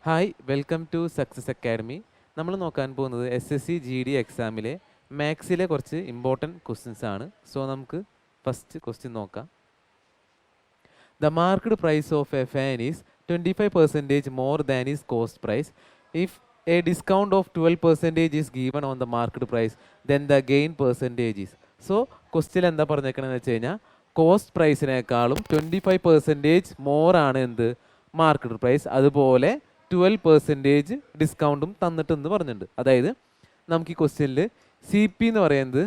Hi welcome to success academy. നമ്മൾ നോക്കാൻ പോകുന്നത് SSC GD എക്സാമിലെ മാത്സിലെ കുറച്ച് ഇമ്പോർട്ടൻറ്റ് ക്വസ്റ്റ്യൻസ് ആണ്. സോ നമുക്ക് ഫസ്റ്റ് ക്വസ്റ്റ്യൻ നോക്കാം. The marked price of a fan is 25% more than is cost price. If a discount of 12% is given on the marked price then the gain percentage is. So question എന്താ പറഞ്ഞേക്കണമെന്ന് വെച്ച് കഴിഞ്ഞാൽ cost പ്രൈസിനേക്കാളും 25% more ആണ് എന്ത് market price, അതുപോലെ 12% ഡിസ്കൗണ്ടും തന്നിട്ടെന്ന് പറഞ്ഞിട്ടുണ്ട്. അതായത് നമുക്ക് ഈ ക്വസ്റ്റ്യനിൽ CP എന്ന് പറയുന്നത്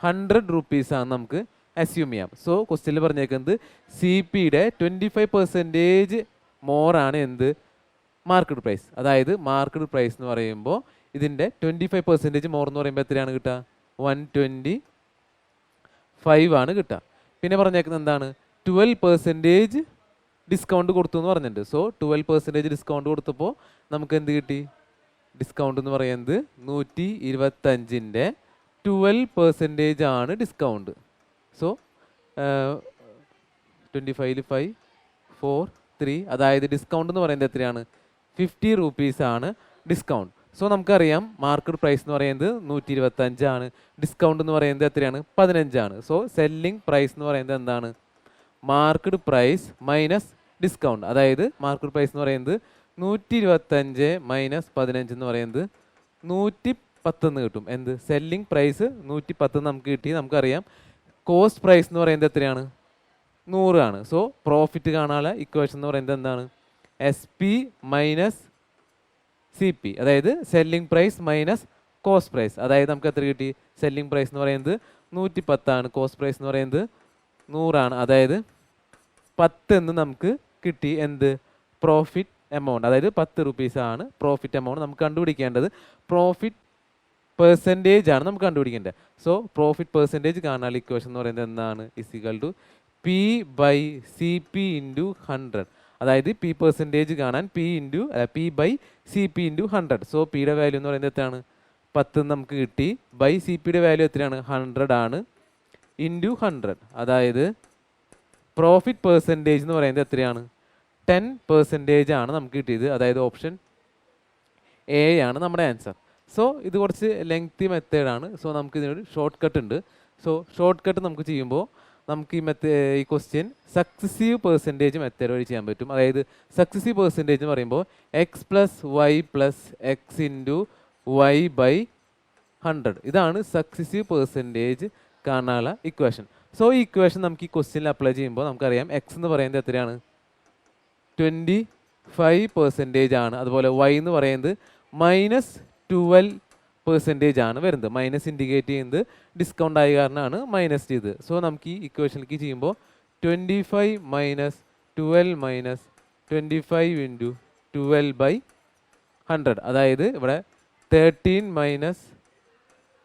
100 റുപ്പീസാണ് നമുക്ക് അസ്യൂം ചെയ്യാം. സോ ക്വസ്റ്റ്യനിൽ പറഞ്ഞേക്കുന്നത് CPയുടെ 25% മോറാണ് എന്ത് മാർക്കറ്റ് പ്രൈസ്. അതായത് മാർക്കറ്റ് പ്രൈസ് എന്ന് പറയുമ്പോൾ ഇതിൻ്റെ 25% മോർ എന്ന് പറയുമ്പോൾ എത്രയാണ് കിട്ടുക? 125 ആണ് കിട്ടുക. പിന്നെ പറഞ്ഞേക്കുന്നത് എന്താണ്? 12% ഡിസ്കൗണ്ട് കൊടുത്തു എന്ന് പറഞ്ഞിട്ടുണ്ട്. സോ 12% ഡിസ്കൗണ്ട് കൊടുത്തപ്പോൾ നമുക്ക് എന്ത് കിട്ടി? ഡിസ്കൗണ്ട് എന്ന് പറയുന്നത് 125ൻ്റെ 12% ആണ് ഡിസ്കൗണ്ട്. സോ 25ൽ 5 4 3, അതായത് ഡിസ്കൗണ്ട് എന്ന് പറയുന്നത് എത്രയാണ്? 50 റുപ്പീസാണ് ഡിസ്കൗണ്ട്. സോ നമുക്കറിയാം മാർക്കറ്റ് പ്രൈസ് എന്ന് പറയുന്നത് 125 ആണ്, ഡിസ്കൗണ്ട് എന്ന് പറയുന്നത് എത്രയാണ്? 15 ആണ്. സോ സെല്ലിംഗ് പ്രൈസ് എന്ന് പറയുന്നത് എന്താണ്? Market price minus discount. അതായത് മാർക്കറ്റ് പ്രൈസ് എന്ന് പറയുന്നത് 125 മൈനസ് 15 എന്ന് പറയുന്നത് 110 എന്ന് കിട്ടും. എന്ത്? സെല്ലിംഗ് പ്രൈസ് 110 നമുക്ക് കിട്ടി. നമുക്കറിയാം കോസ്റ്റ് പ്രൈസ് എന്ന് പറയുന്നത് എത്രയാണ്? 100 ആണ്. സോ പ്രോഫിറ്റ് കാണാനുള്ള ഇക്വേഷൻ എന്ന് പറയുന്നത് എന്താണ്? SP മൈനസ് CP, അതായത് selling price minus cost price. അതായത് നമുക്ക് എത്ര കിട്ടി? സെല്ലിംഗ് പ്രൈസ് എന്ന് പറയുന്നത് 110 ആണ്, കോസ്റ്റ് പ്രൈസ് എന്ന് പറയുന്നത് 100 ആണ്. അതായത് 10 എന്ന് നമുക്ക് കിട്ടി. എന്ത്? Profit amount. അതായത് 10 റുപ്പീസാണ് പ്രോഫിറ്റ് എമൗണ്ട് നമുക്ക് കണ്ടുപിടിക്കേണ്ടത്. പ്രോഫിറ്റ് പെർസെൻറ്റേജ് ആണ് നമുക്ക് കണ്ടുപിടിക്കേണ്ടത്. സോ പ്രോഫിറ്റ് പെർസെൻറ്റേജ് കാണാനുള്ള ഇക്വേഷൻ എന്ന് പറയുന്നത് എന്താണ്? Is equal to P/CP into 100. അതായത് P പെർസെൻറ്റേജ് കാണാൻ P/CP ഇൻറ്റു 100. സോ പിയുടെ വാല്യൂ എന്ന് പറയുന്നത് എത്രയാണ്? 10 നമുക്ക് കിട്ടി. ബൈ CPയുടെ വാല്യൂ എത്രയാണ്? 100 ആണ്. ഇൻറ്റു 100, അതായത് പ്രോഫിറ്റ് പെർസെൻറ്റേജ് എന്ന് പറയുന്നത് എത്രയാണ്? 10% ആണ് നമുക്ക് കിട്ടിയത്. അതായത് ഓപ്ഷൻ A ആണ് നമ്മുടെ ആൻസർ. സോ ഇത് കുറച്ച് ലെങ്തി മെത്തേഡാണ്. സോ നമുക്ക് ഇതിനൊരു ഷോർട്ട് കട്ട് ഉണ്ട്. സോ ഷോർട്ട് കട്ട് നമുക്ക് ചെയ്യുമ്പോൾ നമുക്ക് ഈ ക്വസ്റ്റ്യൻ സക്സസീവ് പെർസെൻറ്റേജ് മെത്തേഡ് വഴി ചെയ്യാൻ പറ്റും. അതായത് സക്സസീവ് പെർസെൻറ്റേജ് എന്ന് പറയുമ്പോൾ X + Y + X into Y by 100. ഇതാണ് സക്സസീവ് പെർസെൻറ്റേജ് കാണാനുള്ള ഇക്വേഷൻ. സോ ഈ ഇക്വേഷൻ നമുക്ക് ഈ ക്വസ്റ്റ്യനിൽ അപ്ലൈ ചെയ്യുമ്പോൾ നമുക്കറിയാം X എന്ന് പറയുന്നത് എത്രയാണ്? 25% ആണ്. അതുപോലെ Y എന്ന് പറയുന്നത് -12% ആണ് വരുന്നത്. മൈനസ് ഇൻഡിക്കേറ്റ് ചെയ്യുന്നത് ഡിസ്കൗണ്ട് ആയ കാരണമാണ് മൈനസ് ചെയ്ത്. സോ നമുക്ക് ഈ ഇക്വേഷനിലേക്ക് ചെയ്യുമ്പോൾ 25 മൈനസ് 12 മൈനസ് 25 ഇൻറ്റു 12/100, അതായത് ഇവിടെ 13 മൈനസ്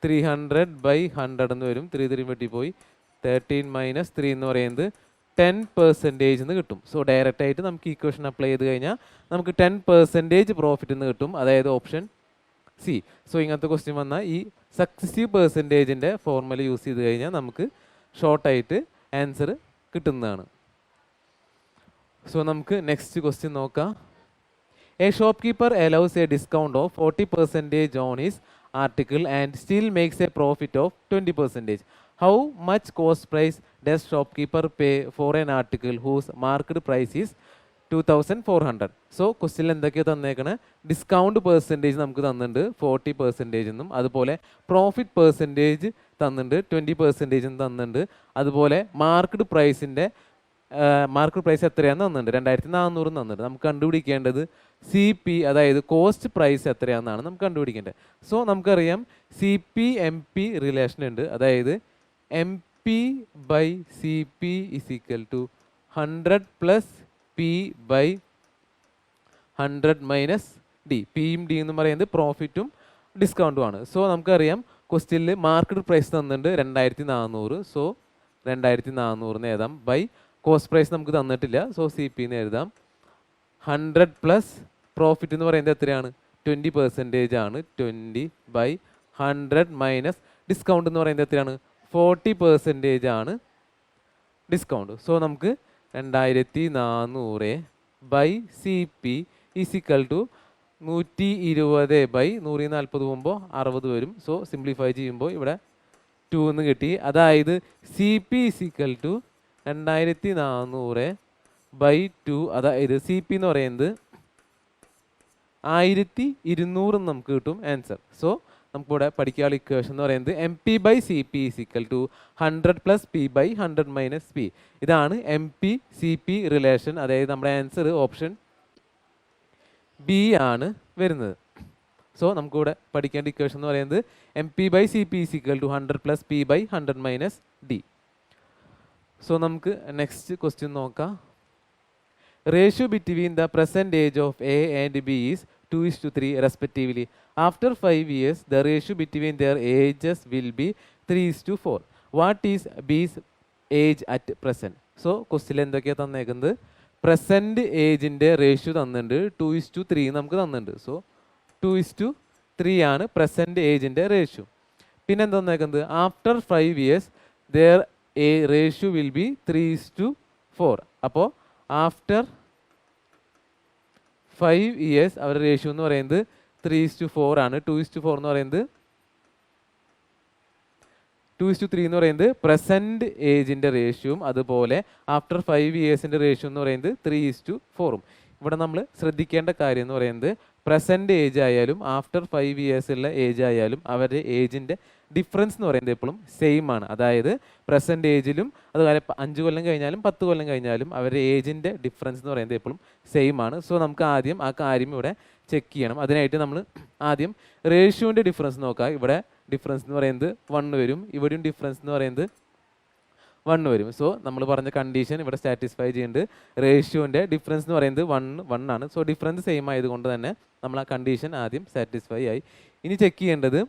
300/100 എന്ന് വരും. 3 3 വെട്ടിപ്പോയി. 13 മൈനസ് 3 എന്ന് പറയുന്നത് 10% എന്ന് കിട്ടും. സോ ഡയറക്റ്റ് ആയിട്ട് നമുക്ക് ഇക്വേഷൻ അപ്ലൈ ചെയ്ത് കഴിഞ്ഞാൽ നമുക്ക് 10% പ്രോഫിറ്റ് എന്ന് കിട്ടും. അതായത് ഓപ്ഷൻ C. സോ ഇങ്ങനത്തെ ക്വസ്റ്റ്യൻ വന്നാൽ ഈ സക്സസീവ് പെർസെൻറ്റേജിൻ്റെ ഫോർമുല യൂസ് ചെയ്ത് കഴിഞ്ഞാൽ നമുക്ക് ഷോർട്ടായിട്ട് ആൻസർ കിട്ടുന്നതാണ്. സോ നമുക്ക് നെക്സ്റ്റ് ക്വസ്റ്റ്യൻ നോക്കാം. A shop keeper allows A discount of 40% on his article and still makes a profit of 20%. How much cost price does shopkeeper pay for an article whose market price is 2400? So ക്വസ്റ്റ്യനിൽ എന്തൊക്കെയാണ് തന്നേക്കണേ? Discount percentage നമുക്ക് തന്നിട്ടുണ്ട് 40% എന്നും, അതുപോലെ profit percentage തന്നിട്ടുണ്ട് 20% എന്നും തന്നിട്ടുണ്ട്. അതുപോലെ മാർക്കറ്റ് പ്രൈസിൻ്റെ മാർക്കറ്റ് പ്രൈസ് എത്രയാണെന്ന് തന്നിട്ടുണ്ട്? 2400 തന്നിട്ടുണ്ട്. നമുക്ക് കണ്ടുപിടിക്കേണ്ടത് CP, അതായത് കോസ്റ്റ് പ്രൈസ് എത്രയാണെന്നാണ് നമുക്ക് കണ്ടുപിടിക്കേണ്ടത്. സോ നമുക്കറിയാം CP MP റിലേഷൻ ഉണ്ട്. അതായത് MP/CP = 100 + P/100 - D. Pയും D എന്ന് പറയുന്നത് പ്രോഫിറ്റും ഡിസ്കൗണ്ടും ആണ്. സോ നമുക്കറിയാം ക്വസ്റ്റ്യനിൽ മാർക്കറ്റ് പ്രൈസ് തന്നിട്ടുണ്ട് 2400. സോ 2400 എഴുതാം. ബൈ കോസ്റ്റ് പ്രൈസ് നമുക്ക് തന്നിട്ടില്ല. സോ CP എന്ന് എഴുതാം. 100 + പ്രോഫിറ്റ് എന്ന് പറയുന്നത് എത്രയാണ്? 20% ആണ്. 20/100 - ഡിസ്കൗണ്ട് എന്ന് പറയുന്നത് എത്രയാണ്? 40% ആണ് ഡിസ്കൗണ്ട്. സോ നമുക്ക് 2400 by CP is equal to 120/140 പോകുമ്പോൾ 60 വരും. സോ സിംപ്ലിഫൈ ചെയ്യുമ്പോൾ ഇവിടെ 2 എന്ന് കിട്ടി. അതായത് C P is equal to 2400/2. അതായത് സി പി എന്ന് പറയുന്നത് 1200 നമുക്ക് കിട്ടും ആൻസർ. സോ നമുക്കിവിടെ പഠിക്കാനുള്ള ഇക്വേഷൻ എന്ന് പറയുന്നത് MP/CP is equal to 100 + P/100 - P. ഇതാണ് MP/CP റിലേഷൻ. അതായത് നമ്മുടെ ആൻസർ ഓപ്ഷൻ ബി ആണ് വരുന്നത്. സോ നമുക്കിവിടെ പഠിക്കേണ്ട ഇക്വേഷൻ എന്ന് പറയുന്നത് MP/CP is equal to 100 + P/100 - D. So നമുക്ക് നെക്സ്റ്റ് ക്വസ്റ്റ്യൻ നോക്കാം. Ratio between the present age of A and B is 2:3 respectively. After 5 years, the ratio between their ages will be 3:4. What is B's age at present? So, question എന്തൊക്കെയാണ് തന്നേക്കുന്നത്? Present ഏജിൻ്റെ ratio തന്നിട്ടുണ്ട് 2:3 നമുക്ക് തന്നിട്ടുണ്ട്. So 2:3 ആണ് present ഏജിൻ്റെ ratio. പിന്നെ എന്താ തന്നേക്കുന്നത്? After 5 years their ratio will be 3:4. അപ്പോൾ after 5 years അവരുടെ റേഷ്യോ എന്ന് പറയുന്നത് 3:4 ആണ്. 2:4 എന്ന് പറയുന്നത് 2:3 എന്ന് പറയുന്നത് പ്രസൻറ്റ് ഏജിൻ്റെ റേഷ്യോയും അതുപോലെ ആഫ്റ്റർ 5 yearsൻ്റെ റേഷ്യോ എന്ന് പറയുന്നത് 3:4. ഇവിടെ നമ്മൾ ശ്രദ്ധിക്കേണ്ട കാര്യം എന്ന് പറയുന്നത് പ്രസൻറ്റ് ഏജ് ആയാലും ആഫ്റ്റർ 5 years ഉള്ള ഏജ് ആയാലും അവരുടെ ഏജിൻ്റെ ഡിഫറൻസ് എന്ന് പറയുന്നത് എപ്പോഴും സെയിം ആണ്. അതായത് പ്രസൻറ്റ് ഏജിലും അതുപോലെ 5 കൊല്ലം കഴിഞ്ഞാലും 10 കൊല്ലം കഴിഞ്ഞാലും അവരുടെ ഏജിൻ്റെ ഡിഫറൻസ് എന്ന് പറയുന്നത് എപ്പോഴും സെയിം ആണ്. സോ നമുക്ക് ആദ്യം ആ കാര്യം ഇവിടെ ചെക്ക് ചെയ്യണം. അതിനായിട്ട് നമ്മൾ ആദ്യം റേഷ്യോൻ്റെ ഡിഫറൻസ് നോക്കാം. ഇവിടെ ഡിഫറൻസ് എന്ന് പറയുന്നത് 1 വരും, ഇവിടെയും ഡിഫറൻസ് എന്ന് പറയുന്നത് 1 വരും. സോ നമ്മൾ പറഞ്ഞ കണ്ടീഷൻ ഇവിടെ സാറ്റിസ്ഫൈ ചെയ്യുന്നുണ്ട്. റേഷ്യോൻ്റെ ഡിഫറൻസ് എന്ന് പറയുന്നത് 1 ആണ്. സോ ഡിഫറൻസ് സെയിം ആയതുകൊണ്ട് തന്നെ നമ്മൾ ആ കണ്ടീഷൻ ആദ്യം സാറ്റിസ്ഫൈ ആയി. ഇനി ചെക്ക് ചെയ്യേണ്ടത്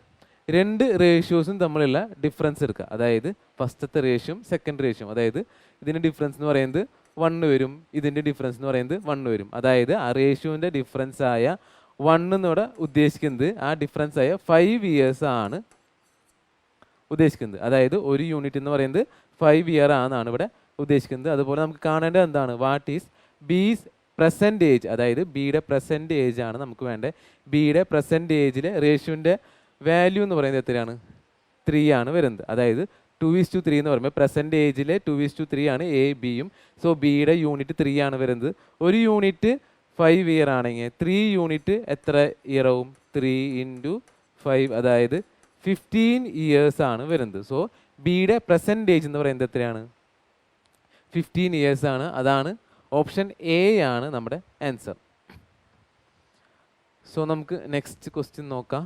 രണ്ട് റേഷ്യോസും തമ്മിലുള്ള ഡിഫറൻസ് എടുക്കുക. അതായത് ഫസ്റ്റത്തെ റേഷ്യോയും സെക്കൻഡ് റേഷ്യോയും. അതായത് ഇതിൻ്റെ ഡിഫറൻസ് എന്ന് പറയുന്നത് 1 വരും, ഇതിൻ്റെ ഡിഫറൻസ് എന്ന് പറയുന്നത് 1 വരും. അതായത് ആ റേഷ്യോൻ്റെ ഡിഫറൻസ് ആയ 1 എന്നിവിടെ ഉദ്ദേശിക്കുന്നത് ആ ഡിഫറൻസ് ആയ 5 years ആണ് ഉദ്ദേശിക്കുന്നത്. അതായത് ഒരു യൂണിറ്റ് എന്ന് പറയുന്നത് 5 year ആണെന്നാണ് ഇവിടെ ഉദ്ദേശിക്കുന്നത്. അതുപോലെ നമുക്ക് കാണേണ്ടത് എന്താണ്? What is B's present age. അതായത് ബിയുടെ പ്രസൻറ്റ് ഏജ് ആണ് നമുക്ക് വേണ്ടത്. ബിയുടെ പ്രസൻറ്റ് ഏജിലെ റേഷ്യോൻ്റെ വാല്യൂ എന്ന് പറയുന്നത് എത്രയാണ്? 3 ആണ് വരുന്നത്. അതായത് 2:3 എന്ന് പറയുമ്പോൾ പ്രസൻറ്റ് ഏജിലെ 2:3 ആണ് എ ബിയും. സോ ബിയുടെ യൂണിറ്റ് 3 ആണ് വരുന്നത്. ഒരു യൂണിറ്റ് 5 year ആണെങ്കിൽ 3 യൂണിറ്റ് എത്ര ഇയർ ആവും? 3 × 5 അതായത് 15 years ആണ് വരുന്നത്. സോ ബിയുടെ പ്രസൻറ്റ് ഏജ് എന്ന് പറയുന്നത് എത്രയാണ്? 15 years ആണ്. അതാണ് ഓപ്ഷൻ എ ആണ് നമ്മുടെ ആൻസർ. സോ നമുക്ക് നെക്സ്റ്റ് ക്വസ്റ്റ്യൻ നോക്കാം.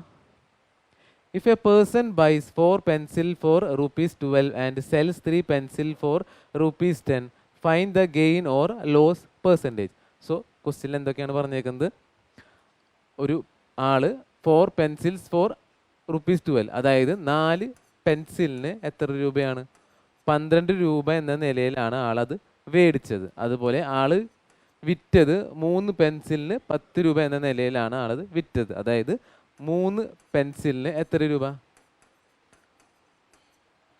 If a person buys 4 pencils for ₹12 and sells 3 pencils for ₹10, find the gain or loss percentage. So question എന്തൊക്കെയാണ് പറഞ്ഞേക്കുന്നത്? ഒരു ആള് 4 pencils for ₹12, അതായത് 4 പെൻസിലിന് എത്ര രൂപയാണ്? 12 രൂപ എന്ന നിലയിലാണ് ആളത് മേടിച്ചത്. അതുപോലെ ആള് വിറ്റത് 3 പെൻസിലിന് 10 രൂപ എന്ന നിലയിലാണ് ആളത് വിറ്റത്. അതായത് 3 പെൻസിലിന് എത്ര രൂപ?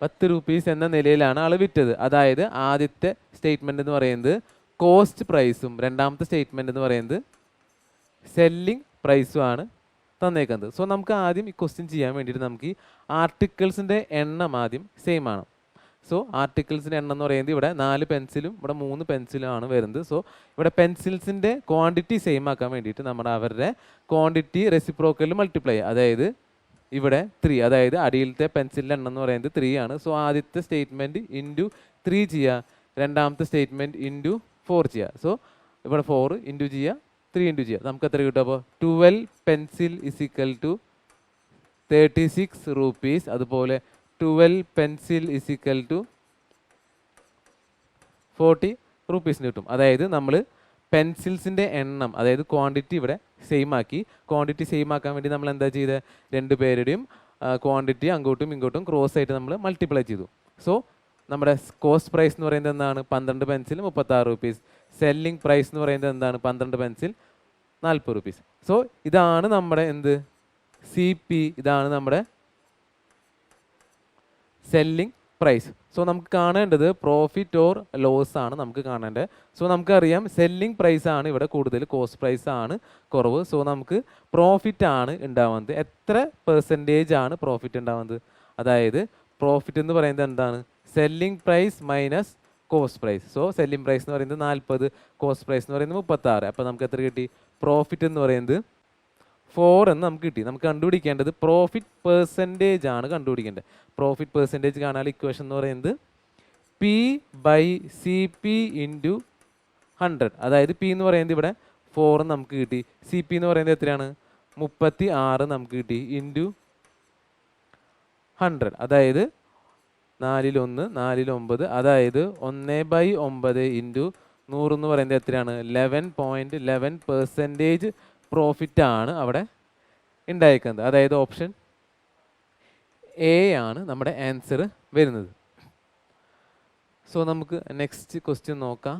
10 rupees എന്ന നിലയിലാണ് ആൾ വിറ്റത്. അതായത് ആദ്യത്തെ സ്റ്റേറ്റ്മെന്റ് എന്ന് പറയുന്നത് കോസ്റ്റ് പ്രൈസും രണ്ടാമത്തെ സ്റ്റേറ്റ്മെന്റ് എന്ന് പറയുന്നത് സെല്ലിംഗ് പ്രൈസും ആണ് തന്നേക്കുന്നത്. സോ നമുക്ക് ആദ്യം ഈ ക്വസ്റ്റ്യൻ ചെയ്യാൻ വേണ്ടിയിട്ട് നമുക്ക് ഈ ആർട്ടിക്കിൾസിൻ്റെ എണ്ണം ആദ്യം സെയിം ആണ്. സോ ആർട്ടിക്കിൾസിൻ്റെ എണ്ണം എന്ന് പറയുന്നത് ഇവിടെ 4 പെൻസിലും ഇവിടെ 3 പെൻസിലും ആണ് വരുന്നത്. സോ ഇവിടെ പെൻസിൽസിൻ്റെ ക്വാണ്ടിറ്റി സെയിം ആക്കാൻ വേണ്ടിയിട്ട് നമ്മുടെ അവരുടെ ക്വാണ്ടിറ്റി റെസിപ്രോക്കലിൽ മൾട്ടിപ്ലൈ ചെയ്യുക. അതായത് ഇവിടെ 3, അതായത് അടിയിലത്തെ പെൻസിലിൻ്റെ എണ്ണം എന്ന് പറയുന്നത് 3 ആണ്. സോ ആദ്യത്തെ സ്റ്റേറ്റ്മെൻറ്റ് ഇൻറ്റു 3 ചെയ്യുക, രണ്ടാമത്തെ സ്റ്റേറ്റ്മെൻറ്റ് ഇൻറ്റു 4 ചെയ്യുക. സോ ഇവിടെ 4 ഇൻറ്റു ചെയ്യുക, 3 ഇൻറ്റു ചെയ്യുക. നമുക്ക് എത്ര കിട്ടും? അപ്പോൾ 12 pencil is equal to 36 rupees. അതുപോലെ 12 pencil is equal to 40 rupees കിട്ടും. അതായത് നമ്മൾ പെൻസിൽസിൻ്റെ എണ്ണം, അതായത് ക്വാണ്ടിറ്റി ഇവിടെ സെയിം ആക്കി. ക്വാണ്ടിറ്റി സെയിം ആക്കാൻ വേണ്ടി നമ്മൾ എന്താ ചെയ്തത്? രണ്ട് പേരുടെയും ക്വാണ്ടിറ്റി അങ്ങോട്ടും ഇങ്ങോട്ടും ക്രോസ് ആയിട്ട് നമ്മൾ മൾട്ടിപ്ലൈ ചെയ്തു. സോ നമ്മുടെ കോസ്റ്റ് പ്രൈസ് എന്ന് പറയുന്നത് എന്താണ്? 12 പെൻസിൽ 36 rupees. സെല്ലിംഗ് പ്രൈസ് എന്ന് പറയുന്നത് എന്താണ്? 12 പെൻസിൽ 40 rupees. സോ ഇതാണ് നമ്മുടെ എന്ത്? CP. ഇതാണ് നമ്മുടെ സെല്ലിംഗ് പ്രൈസ്. സോ നമുക്ക് കാണേണ്ടത് പ്രോഫിറ്റ് ഓർ ലോസ് ആണ് നമുക്ക് കാണേണ്ടത്. സോ നമുക്കറിയാം സെല്ലിംഗ് പ്രൈസ് ആണ് ഇവിടെ കൂടുതൽ, കോസ്റ്റ് പ്രൈസ് ആണ് കുറവ്. സോ നമുക്ക് പ്രോഫിറ്റ് ആണ് ഉണ്ടാവുന്നത്. എത്ര പെർസെൻറ്റേജ് ആണ് പ്രോഫിറ്റ് ഉണ്ടാവുന്നത്? അതായത് പ്രോഫിറ്റ് എന്ന് പറയുന്നത് എന്താണ്? Selling price minus cost price. So selling price എന്ന് പറയുന്നത് 40, കോസ്റ്റ് പ്രൈസ് എന്ന് പറയുന്നത് 36. അപ്പോൾ നമുക്ക് എത്ര കിട്ടി? പ്രോഫിറ്റ് എന്ന് പറയുന്നത് 4 എന്ന് നമുക്ക് കിട്ടി. നമുക്ക് കണ്ടുപിടിക്കേണ്ടത് പ്രോഫിറ്റ് പെർസെൻറ്റേജ് ആണ് കണ്ടുപിടിക്കേണ്ടത്. പ്രോഫിറ്റ് പെർസെൻറ്റേജ് കാണാൻ ഇക്വേഷൻ എന്ന് പറയുന്നത് P/CP ഇൻറ്റു 100. അതായത് P എന്ന് പറയുന്നത് ഇവിടെ 4 നമുക്ക് കിട്ടി. CP എന്ന് പറയുന്നത് എത്രയാണ്? 36 നമുക്ക് കിട്ടി ഇൻറ്റു 100. അതായത് 4/1 4/9. അതായത് 1/9 ഇൻറ്റു 100 എന്ന് പറയുന്നത് എത്രയാണ്? 11.11% പ്രോഫിറ്റ് ആണ് അവിടെ ഉണ്ടായിരിക്കുന്നത്. അതായത് ഓപ്ഷൻ എ ആണ് നമ്മുടെ ആൻസർ വരുന്നത്. സോ നമുക്ക് നെക്സ്റ്റ് ക്വസ്റ്റ്യൻ നോക്കാം.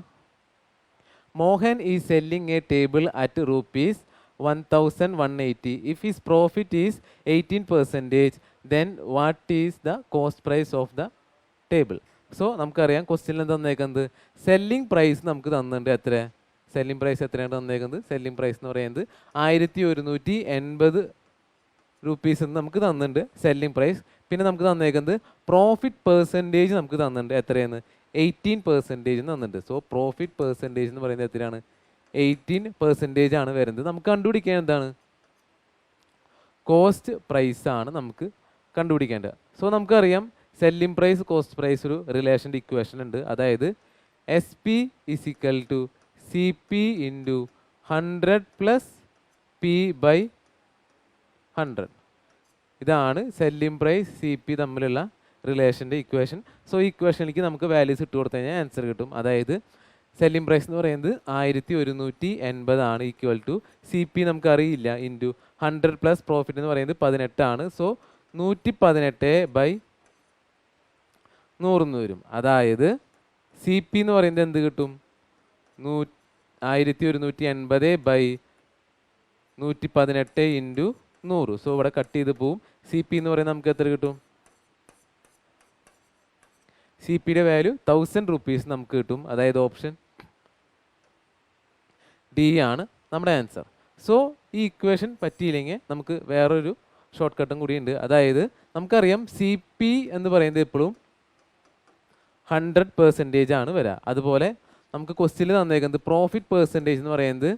Mohan is selling a table at rupees 1,180. If his profit is 18%, then what is the cost price of the table? So നമുക്കറിയാം ക്വസ്റ്റ്യനിൽ തന്നേക്കുന്നത് സെല്ലിംഗ് പ്രൈസ് നമുക്ക് തന്നിട്ടുണ്ട്. എത്ര സെല്ലിംഗ് പ്രൈസ് എത്രയാണ് തന്നേക്കുന്നത്? സെല്ലിംഗ് പ്രൈസ് എന്ന് പറയുന്നത് 1180 രൂപീസ് എന്ന് നമുക്ക് തന്നിട്ടുണ്ട് സെല്ലിംഗ് പ്രൈസ്. പിന്നെ നമുക്ക് തന്നേക്കുന്നത് പ്രോഫിറ്റ് പെർസെൻറ്റേജ് നമുക്ക് തന്നിട്ടുണ്ട്. എത്രയാണ്? 18% തന്നിട്ടുണ്ട്. സോ പ്രോഫിറ്റ് പെർസെൻറ്റേജ് എന്ന് പറയുന്നത് എത്രയാണ്? 18% ആണ് വരുന്നത്. നമുക്ക് കണ്ടുപിടിക്കാൻ എന്താണ്? കോസ്റ്റ് പ്രൈസ് ആണ് നമുക്ക് കണ്ടുപിടിക്കേണ്ടത്. സോ നമുക്കറിയാം സെല്ലിംഗ് പ്രൈസ് കോസ്റ്റ് പ്രൈസ് ഒരു റിലേഷൻ്റെ ഇക്വേഷൻ ഉണ്ട്. അതായത് SP = CP ഇൻറ്റു 100 + P/100. ഇതാണ് സെല്ലിംഗ് പ്രൈസ് CP തമ്മിലുള്ള റിലേഷൻ്റെ ഇക്വേഷൻ. സോ ഈ ഇക്വേഷനിലേക്ക് നമുക്ക് വാല്യൂസ് ഇട്ട് കൊടുത്തു കഴിഞ്ഞാൽ ആൻസർ കിട്ടും. അതായത് സെല്ലിംഗ് പ്രൈസ് എന്ന് പറയുന്നത് 1180 ആണ് ഈക്വൽ ടു CP നമുക്ക് അറിയില്ല ഇൻറ്റു 100 + പ്രോഫിറ്റ് എന്ന് പറയുന്നത് 18 ആണ്. സോ 118/100 എന്ന് വരും. അതായത് CP എന്ന് പറയുന്നത് എന്ത് കിട്ടും? 1180/118 ഇൻറ്റു 100. സോ ഇവിടെ കട്ട് ചെയ്ത് പോവും. CP എന്ന് പറയുന്നത് നമുക്ക് എത്ര കിട്ടും? CPയുടെ വാല്യൂ 1000 രൂപീസ് നമുക്ക് കിട്ടും. അതായത് ഓപ്ഷൻ ഡി ആണ് നമ്മുടെ ആൻസർ. സോ ഈ ഇക്വേഷൻ പറ്റിയില്ലെങ്കിൽ നമുക്ക് വേറൊരു ഷോർട്ട് കട്ടും കൂടി ഉണ്ട്. അതായത് നമുക്കറിയാം CP എന്ന് പറയുന്നത് എപ്പോഴും 100% ആണ് വരിക. അതുപോലെ നമുക്ക് ക്വസ്റ്റ്യനിൽ തന്നേക്കുന്നത് പ്രോഫിറ്റ് പെർസെൻറ്റേജ് എന്ന് പറയുന്നത്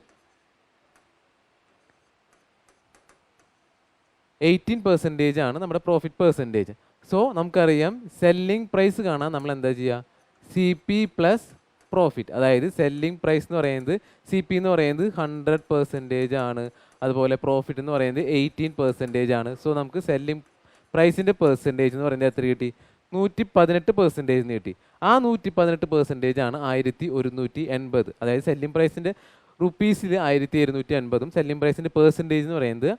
18% ആണ് നമ്മുടെ പ്രോഫിറ്റ് പെർസെൻറ്റേജ്. സോ നമുക്കറിയാം സെല്ലിംഗ് പ്രൈസ് കാണാൻ നമ്മൾ എന്താ ചെയ്യുക? CP + profit. അതായത് സെല്ലിംഗ് പ്രൈസ് എന്ന് പറയുന്നത് CP എന്ന് പറയുന്നത് 100% ആണ്. അതുപോലെ പ്രോഫിറ്റ് എന്ന് പറയുന്നത് 18% ആണ്. സോ നമുക്ക് സെല്ലിംഗ് പ്രൈസിൻ്റെ പെർസെൻറ്റേജ് എന്ന് പറയുന്നത് എത്ര കിട്ടി? 118% കിട്ടി. ആ 118% ആണ് 1180. അതായത് സെല്ലിംഗ് പ്രൈസിൻ്റെ റുപ്പീസിൽ 1280, സെല്ലിംഗ് പ്രൈസിൻ്റെ പെർസെൻറ്റേജ് എന്ന് പറയുന്നത്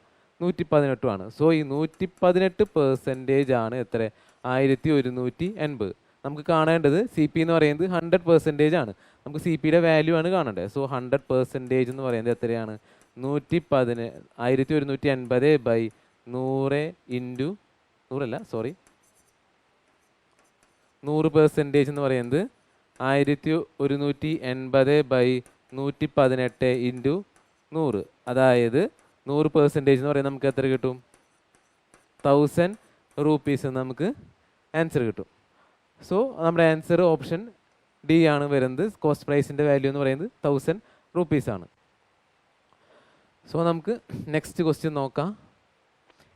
118 ആണ്. സോ ഈ 118% ആണ് എത്ര? 1180. നമുക്ക് കാണേണ്ടത് CP എന്ന് പറയുന്നത് 100% ആണ്. നമുക്ക് CPയുടെ വാല്യൂ ആണ് കാണേണ്ടത്. സോ 100% എന്ന് പറയുന്നത് എത്രയാണ്? 1180/100 ഇൻറ്റു 100% എന്ന് പറയുന്നത് 1180/118 ഇൻറ്റു 100. അതായത് 100% എന്ന് പറയുന്നത് നമുക്ക് എത്ര കിട്ടും? 1000 രൂപീസ് നമുക്ക് ആൻസർ കിട്ടും. സോ നമ്മുടെ ആൻസർ ഓപ്ഷൻ ഡി ആണ് വരുന്നത്. കോസ്റ്റ് പ്രൈസിൻ്റെ വാല്യൂ എന്ന് പറയുന്നത് 1000 രൂപീസ് ആണ്. സോ നമുക്ക് നെക്സ്റ്റ് ക്വസ്റ്റ്യൻ നോക്കാം.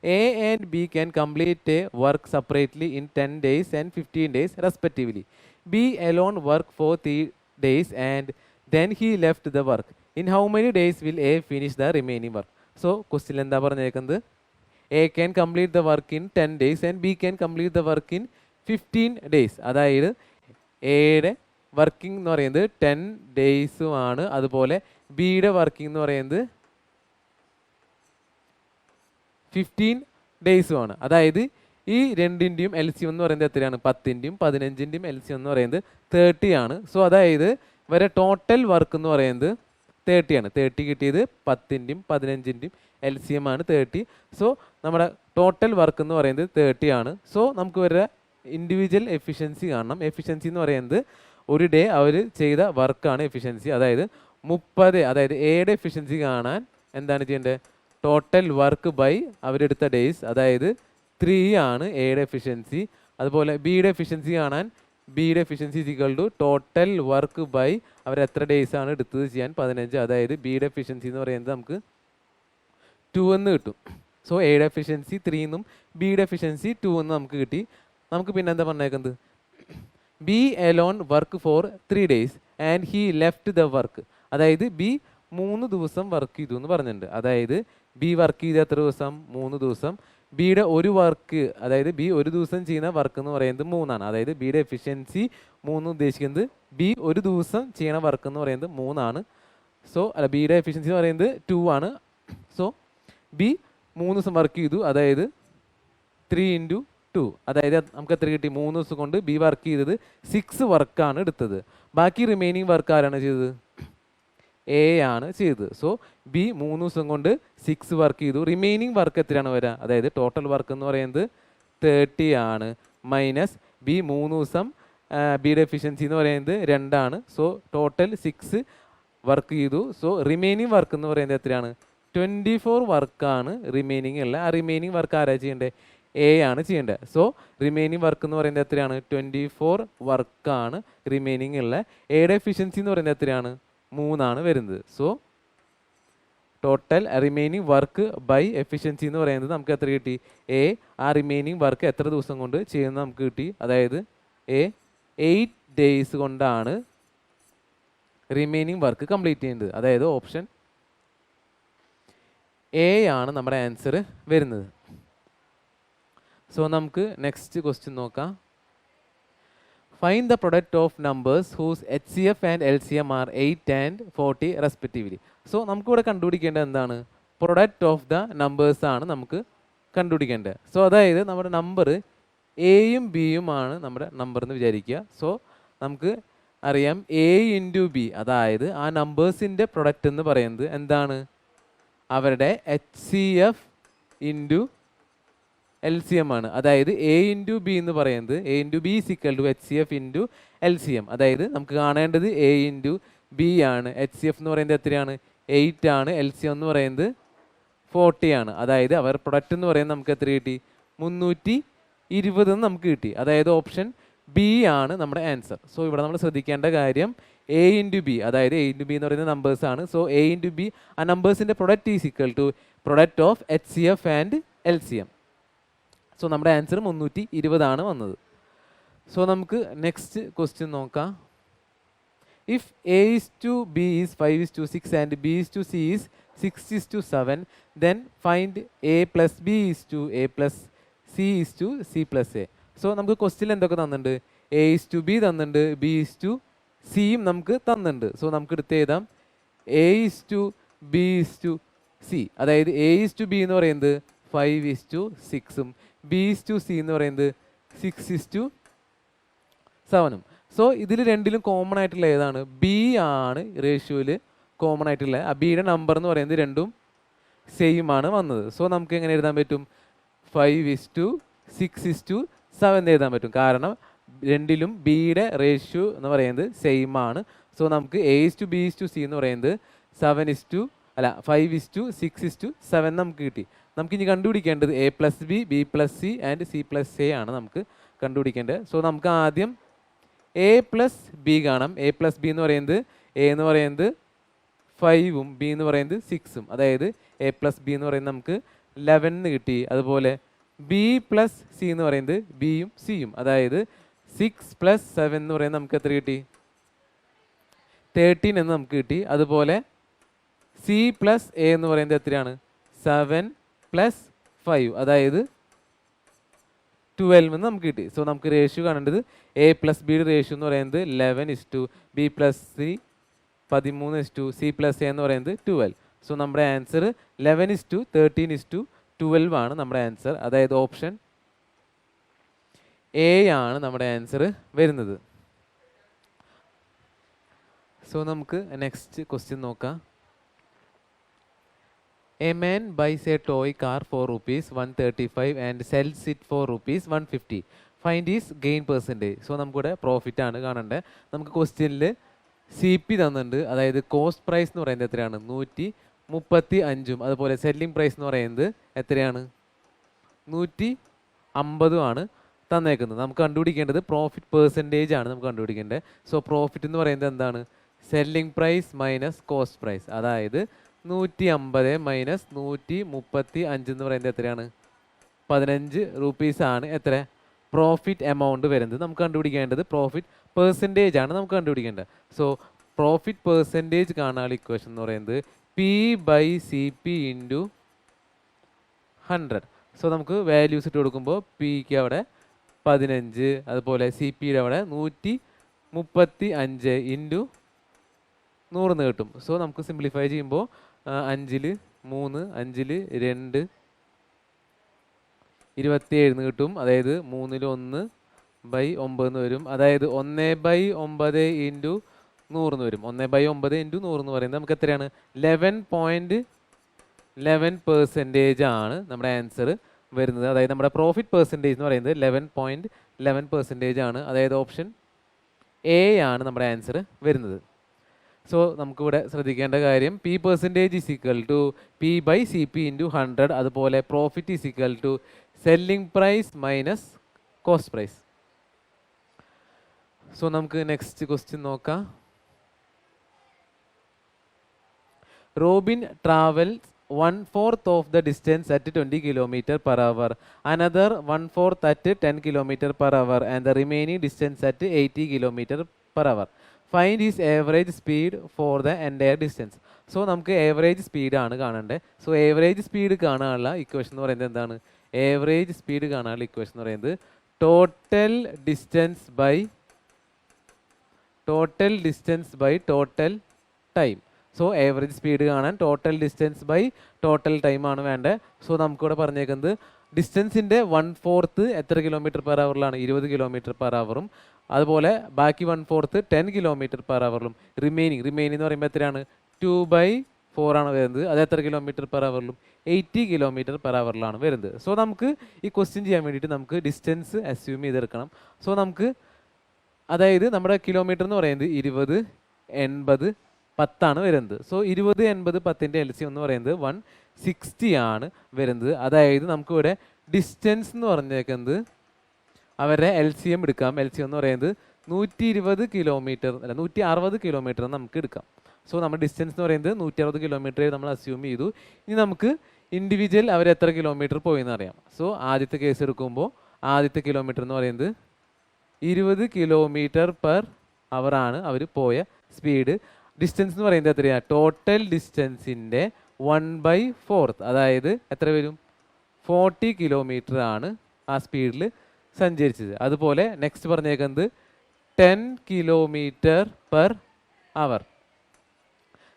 A and B can complete a work separately in 10 days and 15 days respectively. B alone worked for 3 days and then he left the work. In how many days will A finish the remaining work? So question എന്താ പറഞ്ഞേക്കുന്നത്? A can complete the work in 10 days and B can complete the work in 15 days. അതായത് എയുടെ working എന്ന് പറയുന്നത് 10 ഡേയ്സും ആണ്. അതുപോലെ ബിയുടെ working എന്ന് പറയുന്നത് 15 ഡേയ്സും ആണ്. അതായത് ഈ രണ്ടിൻ്റെയും LCM എന്ന് പറയുന്നത് എത്രയാണ്? 10ൻ്റെയും 15ൻ്റെയും LCM എന്ന് പറയുന്നത് 30 ആണ്. സോ അതായത് ഇവരെ ടോട്ടൽ വർക്ക് എന്ന് പറയുന്നത് 30 ആണ്. 30 കിട്ടിയത് 10ൻ്റെയും 15ൻ്റെയും LCM ആണ് 30. സോ നമ്മുടെ ടോട്ടൽ വർക്ക് എന്ന് പറയുന്നത് 30 ആണ്. സോ നമുക്ക് ഇവരുടെ ഇൻഡിവിജ്വൽ എഫിഷ്യൻസി കാണണം. എഫിഷ്യൻസി എന്ന് പറയുന്നത് ഒരു ഡേ അവർ ചെയ്ത വർക്കാണ് എഫിഷ്യൻസി. അതായത് 30, അതായത് എയുടെ എഫിഷ്യൻസി കാണാൻ എന്താണ് ചെയ്യേണ്ടത്? ടോട്ടൽ വർക്ക് ബൈ അവരെടുത്ത ഡേയ്സ്, അതായത് 3 ആണ് എയുടെ എഫിഷ്യൻസി. അതുപോലെ ബിയുടെ എഫിഷ്യൻസി കാണാൻ ബിയുടെ efficiency is equal to total work by അവർ എത്ര ഡേയ്സ് ആണ് എടുത്തത് ചെയ്യാൻ 15. അതായത് ബിയുടെ എഫിഷ്യൻസി എന്ന് പറയുന്നത് നമുക്ക് 2 എന്ന് കിട്ടും. സോ എയുടെ എഫിഷ്യൻസി 3 എന്നും ബിയുടെ എഫിഷ്യൻസി 2 എന്ന് നമുക്ക് കിട്ടി. നമുക്ക് പിന്നെ എന്താ പറഞ്ഞേക്കുന്നത്? B alone work for 3 days and he left the work. അതായത് ബി 3 ദിവസം വർക്ക് ചെയ്തു എന്ന് പറഞ്ഞിട്ടുണ്ട്. അതായത് ബി വർക്ക് ചെയ്ത എത്ര ദിവസം? 3 ദിവസം. ബിയുടെ ഒരു വർക്ക്, അതായത് ബി ഒരു ദിവസം ചെയ്യുന്ന വർക്ക് എന്ന് പറയുന്നത് 3 ആണ്. അതായത് ബിയുടെ എഫിഷ്യൻസി 3 ഉദ്ദേശിക്കുന്നത് ബി ഒരു ദിവസം ചെയ്യുന്ന വർക്ക് എന്ന് പറയുന്നത് 3 ആണ്. സോ അല്ല, ബിയുടെ എഫിഷ്യൻസി എന്ന് പറയുന്നത് 2 ആണ്. സോ ബി 3 ദിവസം വർക്ക് ചെയ്തു, അതായത് 3 × 2, അതായത് നമുക്ക് എത്ര കിട്ടി? 3 ദിവസം കൊണ്ട് ബി വർക്ക് ചെയ്തത് 6 വർക്കാണ് എടുത്തത്. ബാക്കി റിമൈനിങ് വർക്ക് ആരാണ് ചെയ്തത്? എ ആണ് ചെയ്തത്. സോ ബി 3 ദിവസം കൊണ്ട് 6 വർക്ക് ചെയ്തു. റിമൈനിങ് വർക്ക് എത്രയാണ് വരിക? അതായത് ടോട്ടൽ വർക്ക് എന്ന് പറയുന്നത് 30 ആണ്. മൈനസ് ബി 3 ദിവസം ബിയുടെ എഫിഷ്യൻസി എന്ന് പറയുന്നത് 2 ആണ്. സോ ടോട്ടൽ 6 വർക്ക് ചെയ്തു. സോ റിമൈനിങ് വർക്ക് എന്ന് പറയുന്നത് എത്രയാണ്? 24 വർക്കാണ് റിമൈനിങ് ഉള്ളത്. ആ റിമൈനിങ് വർക്ക് ആരാ ചെയ്യേണ്ടത്? എ ആണ് ചെയ്യേണ്ടത്. സോ റിമൈനിങ് വർക്ക് എന്ന് പറയുന്നത് എത്രയാണ്? 24 വർക്കാണ് റിമൈനിങ് ഉള്ളത്. എയുടെ എഫിഷ്യൻസി എന്ന് പറയുന്നത് എത്രയാണ്? 3 ആണ് വരുന്നത്. So total remaining work by efficiency എന്ന് പറയുന്നത് നമുക്ക് എത്ര കിട്ടി? എ ആ റിമൈനിങ് വർക്ക് എത്ര ദിവസം കൊണ്ട് ചെയ്യുന്നത് നമുക്ക് കിട്ടി? അതായത് എ 8 days കൊണ്ടാണ് റിമൈനിങ് വർക്ക് കംപ്ലീറ്റ് ചെയ്യുന്നത്. അതായത് ഓപ്ഷൻ എ ആണ് നമ്മുടെ ആൻസർ വരുന്നത്. സോ നമുക്ക് നെക്സ്റ്റ് ക്വസ്റ്റ്യൻ നോക്കാം. Find the product of numbers whose HCF and LCM are 8 and 40 respectively. So നമുക്കിവിടെ കണ്ടുപിടിക്കേണ്ടത് എന്താണ്? പ്രൊഡക്റ്റ് ഓഫ് ദ നമ്പേഴ്സ് ആണ് നമുക്ക് കണ്ടുപിടിക്കേണ്ടത്. സോ അതായത് നമ്മുടെ നമ്പർ എയും ബിയും ആണ് നമ്മുടെ നമ്പർ എന്ന് വിചാരിക്കുക. സോ നമുക്ക് അറിയാം എ × ബി, അതായത് ആ നമ്പേഴ്സിൻ്റെ പ്രൊഡക്റ്റ് എന്ന് പറയുന്നത് എന്താണ്? അവരുടെ HCF × LCM ആണ്. അതായത് എ × ബി എന്ന് പറയുന്നത് A × B is equal to HCF × LCM. അതായത് നമുക്ക് കാണേണ്ടത് എ × ബി ആണ്. HCF എന്ന് പറയുന്നത് എത്രയാണ്? 8 ആണ്. LCM എന്ന് പറയുന്നത് 40 ആണ്. അതായത് അവർ പ്രൊഡക്റ്റ് എന്ന് പറയുന്നത് നമുക്ക് എത്ര കിട്ടി? 320 എന്ന് നമുക്ക് കിട്ടി. അതായത് ഓപ്ഷൻ ബി ആണ് നമ്മുടെ ആൻസർ. സോ ഇവിടെ നമ്മൾ ശ്രദ്ധിക്കേണ്ട കാര്യം എ × ബി, അതായത് എ × ബി എന്ന് പറയുന്ന നമ്പേഴ്സ് ആണ്. സോ എ × ബി ആ നമ്പേഴ്സിൻ്റെ product is equal to product of HCF and LCM. So നമ്മുടെ ആൻസർ 320 ആണ് വന്നത്. സോ നമുക്ക് നെക്സ്റ്റ് ക്വസ്റ്റ്യൻ നോക്കാം. If A is to B is 5 is to 6 and B is to C is 6 is to 7, then find A plus B is to A plus C is to C plus A. So നമുക്ക് question എന്തൊക്കെ തന്നിട്ടുണ്ട്? A is to B തന്നിട്ടുണ്ട്, B is to C യും നമുക്ക് തന്നിട്ടുണ്ട്. So നമുക്ക് എടുത്ത് എഴുതാം A is to B is to C. അതായത് A is to B എന്ന് പറയുന്നത് 5 is to 6 ഉം B is to C എന്ന് പറയുന്നത് 6 is to 7 ഉം. സോ ഇതിൽ രണ്ടിലും കോമൺ ആയിട്ടുള്ള ഏതാണ്? ബി ആണ് റേഷ്യോയിൽ കോമൺ ആയിട്ടുള്ള. ആ ബിയുടെ നമ്പർ എന്ന് പറയുന്നത് രണ്ടും സെയിം ആണ് വന്നത്. സോ നമുക്ക് എങ്ങനെ എഴുതാൻ പറ്റും? 5 is to 6 is to 7 എഴുതാൻ പറ്റും. കാരണം രണ്ടിലും ബിയുടെ റേഷ്യോ എന്ന് പറയുന്നത് സെയിം ആണ്. സോ നമുക്ക് A is to B is to C എന്ന് പറയുന്നത് 7 is to 5 is to 6 is to 7 നമുക്ക് കിട്ടി. നമുക്ക് ഇനി കണ്ടുപിടിക്കേണ്ടത് A plus B, B plus C and C plus A ആണ് നമുക്ക് കണ്ടുപിടിക്കേണ്ടത്. സോ നമുക്ക് ആദ്യം A plus B കാണാം. A plus B എന്ന് പറയുന്നത് A എന്ന് പറയുന്നത് 5 ഉം B എന്ന് പറയുന്നത് 6 ഉം. അതായത് A plus B എന്ന് പറയുന്നത് നമുക്ക് 11 എന്ന് കിട്ടി. അതുപോലെ B plus C എന്ന് പറയുന്നത് B യും C യും. അതായത് 6 plus 7 എന്ന് പറയുന്നത് നമുക്ക് എത്ര കിട്ടി? 13 എന്ന് നമുക്ക് കിട്ടി. അതുപോലെ C plus A എന്ന് പറയുന്നത് എത്രയാണ്? 7 plus 5, അതായത് 12 എന്ന് നമുക്ക് കിട്ടി. സോ നമുക്ക് റേഷ്യോ കാണേണ്ടത് A plus ബിയുടെ റേഷ്യോ എന്ന് പറയുന്നത് 11 is to B plus C 13 is to C plus A എന്ന് പറയുന്നത് 12. സോ നമ്മുടെ answer 11 is to 13 is to 12 ആണ് നമ്മുടെ ആൻസർ. അതായത് ഓപ്ഷൻ എ ആണ് നമ്മുടെ ആൻസർ വരുന്നത്. സോ നമുക്ക് നെക്സ്റ്റ് ക്വസ്റ്റ്യൻ നോക്കാം. A man buys a toy car for rupees 135 and sells it for rupees 150. Find is gain percentage. So നമുക്കിവിടെ പ്രോഫിറ്റ് ആണ് കാണേണ്ടത്. നമുക്ക് ക്വസ്റ്റ്യനിൽ സി പി തന്നിട്ടുണ്ട്, അതായത് കോസ്റ്റ് പ്രൈസ് എന്ന് പറയുന്നത് എത്രയാണ് 135, അതുപോലെ സെല്ലിംഗ് പ്രൈസ് എന്ന് പറയുന്നത് എത്രയാണ് 150 ആണ് തന്നേക്കുന്നത്. നമുക്ക് കണ്ടുപിടിക്കേണ്ടത് പ്രോഫിറ്റ് പെർസെൻറ്റേജ് ആണ് നമുക്ക് കണ്ടുപിടിക്കേണ്ടത്. സോ പ്രോഫിറ്റ് എന്ന് പറയുന്നത് എന്താണ്, selling price minus cost price, അതായത് 150 മൈനസ് 135 എന്ന് പറയുന്നത് എത്രയാണ് 15 റുപ്പീസ് ആണ് എത്ര പ്രോഫിറ്റ് എമൗണ്ട് വരുന്നത്. നമുക്ക് കണ്ടുപിടിക്കേണ്ടത് പ്രോഫിറ്റ് പെർസെൻറ്റേജ് ആണ് നമുക്ക് കണ്ടുപിടിക്കേണ്ടത്. സോ പ്രോഫിറ്റ് പെർസെൻറ്റേജ് കാണാനുള്ള ഇക്വേഷൻ എന്ന് പറയുന്നത് P by C P into 100. So നമുക്ക് വാല്യൂസ് ഇട്ട് കൊടുക്കുമ്പോൾ പിക്ക് അവിടെ 15, അതുപോലെ സി പിയുടെ അവിടെ 135 ഇൻറ്റു 100 എന്ന് കിട്ടും. സോ നമുക്ക് സിംപ്ലിഫൈ ചെയ്യുമ്പോൾ 5-ൽ 3, 5-ൽ 2, 27 കിട്ടും. അതായത് 3-ൽ 1/9 എന്ന് വരും. അതായത് 1/9 ഇൻറ്റു 100 എന്ന് വരും. 1/9 ഇൻറ്റു 100 എന്ന് പറയുന്നത് നമുക്ക് എത്രയാണ് 11.11% ആണ് നമ്മുടെ ആൻസർ വരുന്നത്. അതായത് നമ്മുടെ പ്രോഫിറ്റ് പെർസെൻറ്റേജ് എന്ന് പറയുന്നത് 11.11% ആണ്. അതായത് ഓപ്ഷൻ എ ആണ് നമ്മുടെ ആൻസർ വരുന്നത്. സോ നമുക്കിവിടെ ശ്രദ്ധിക്കേണ്ട കാര്യം P percentage is equal to P by C P into 100, അതുപോലെ profit is equal to selling price minus cost price. So നമുക്ക് നെക്സ്റ്റ് ക്വസ്റ്റ്യൻ നോക്കാം. Robin travels 1/4 of the distance at 20 km/h, another 1/4 at 10 km/h, and the remaining distance at 80 km/h. Find his average speed for the entire distance. So നമുക്ക് average സ്പീഡാണ് കാണേണ്ടത്. So average speed കാണാനുള്ള equation എന്ന് പറയുന്നത് എന്താണ്, average speed കാണാനുള്ള equation എന്ന് പറയുന്നത് total distance by total time. So average speed കാണാൻ total distance by total time ആണ് വേണ്ടത്. സോ നമുക്കിവിടെ പറഞ്ഞേക്കുന്നത് ഡിസ്റ്റൻസിൻ്റെ 1/4 എത്ര km/h, 20 km/h, അതുപോലെ ബാക്കി 1/4 10 km/h, റിമൈനിങ് എന്ന് പറയുമ്പോൾ എത്രയാണ് 2/4 ആണ് വരുന്നത്. അത് എത്ര km/h, 80 km/h വരുന്നത്. സോ നമുക്ക് ഈ ക്വസ്റ്റ്യൻ ചെയ്യാൻ വേണ്ടിയിട്ട് നമുക്ക് ഡിസ്റ്റൻസ് അസ്യൂം ചെയ്തെടുക്കണം. സോ നമുക്ക് അതായത് നമ്മുടെ കിലോമീറ്റർ എന്ന് പറയുന്നത് 20, 80, 10 വരുന്നത്. സോ 20, 80, 10ൻ്റെ LCM എന്ന് പറയുന്നത് 160 ആണ് വരുന്നത്. അതായത് നമുക്കിവിടെ ഡിസ്റ്റൻസ് എന്ന് പറഞ്ഞേക്കുന്നത് അവരുടെ LCM എടുക്കാം. LCM എന്ന് പറയുന്നത് 120 കിലോമീറ്റർ അല്ല 160 കിലോമീറ്റർ നമുക്ക് എടുക്കാം. സോ നമ്മുടെ ഡിസ്റ്റൻസ് എന്ന് പറയുന്നത് 160 കിലോമീറ്റർ നമ്മൾ അസ്യൂം ചെയ്തു. ഇനി നമുക്ക് ഇൻഡിവിജ്വൽ അവർ എത്ര കിലോമീറ്റർ പോയെന്ന് അറിയാം. സോ ആദ്യത്തെ കേസ് എടുക്കുമ്പോൾ ആദ്യത്തെ കിലോമീറ്റർ എന്ന് പറയുന്നത് 20 km/h ആണ് അവർ പോയ സ്പീഡ്. ഡിസ്റ്റൻസ് എന്ന് പറയുന്നത് എത്രയാണ്, ടോട്ടൽ ഡിസ്റ്റൻസിൻ്റെ 1/4, അതായത് എത്ര വരും 40 കിലോമീറ്റർ ആണ് ആ സ്പീഡിൽ സഞ്ചരിച്ചത്. അതുപോലെ നെക്സ്റ്റ് പറഞ്ഞേക്കുന്നത് 10 km/h.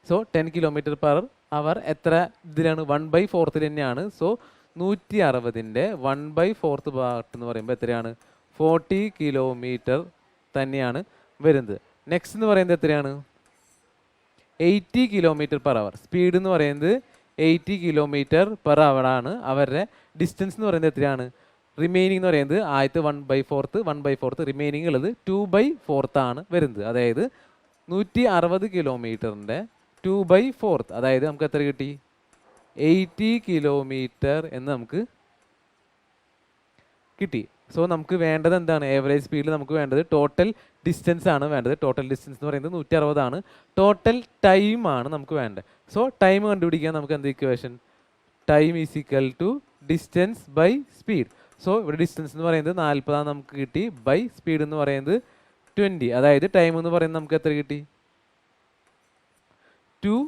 സോ 10 km/h എത്ര ഇതിലാണ് 1/4 തന്നെയാണ്. സോ 160ൻ്റെ 1/4 പാർട്ട് എന്ന് പറയുമ്പോൾ എത്രയാണ് 40 കിലോമീറ്റർ തന്നെയാണ് വരുന്നത്. നെക്സ്റ്റ് എന്ന് പറയുന്നത് എത്രയാണ് 80 km/h. സ്പീഡ് എന്ന് പറയുന്നത് 80 km/h ആണ്. അവരുടെ ഡിസ്റ്റൻസ് എന്ന് പറയുന്നത് എത്രയാണ്, റിമൈനിങ് എന്ന് പറയുന്നത് ആദ്യത്തെ 1/4 റിമൈനിങ് ഉള്ളത് 2/4 ആണ് വരുന്നത്. അതായത് 160 കിലോമീറ്ററിൻ്റെ 2/4, അതായത് നമുക്ക് എത്ര കിട്ടി 80 കിലോമീറ്റർ എന്ന് നമുക്ക് കിട്ടി. സോ നമുക്ക് വേണ്ടത് എന്താണ്, ഏവറേജ് സ്പീഡിൽ നമുക്ക് വേണ്ടത് ടോട്ടൽ ഡിസ്റ്റൻസ് ആണ് വേണ്ടത്. ടോട്ടൽ ഡിസ്റ്റൻസ് എന്ന് പറയുന്നത് 160 ആണ്. ടോട്ടൽ ടൈം ആണ് നമുക്ക് വേണ്ടത്. സോ ടൈം കണ്ടുപിടിക്കാൻ നമുക്ക് എന്ത് equation, time is equal to distance by speed. So ഇവിടെ ഡിസ്റ്റൻസ് എന്ന് പറയുന്നത് 40 നമുക്ക് കിട്ടി, ബൈ സ്പീഡ് എന്ന് പറയുന്നത് 20, അതായത് ടൈം എന്ന് പറയുന്നത് നമുക്ക് എത്ര കിട്ടി 2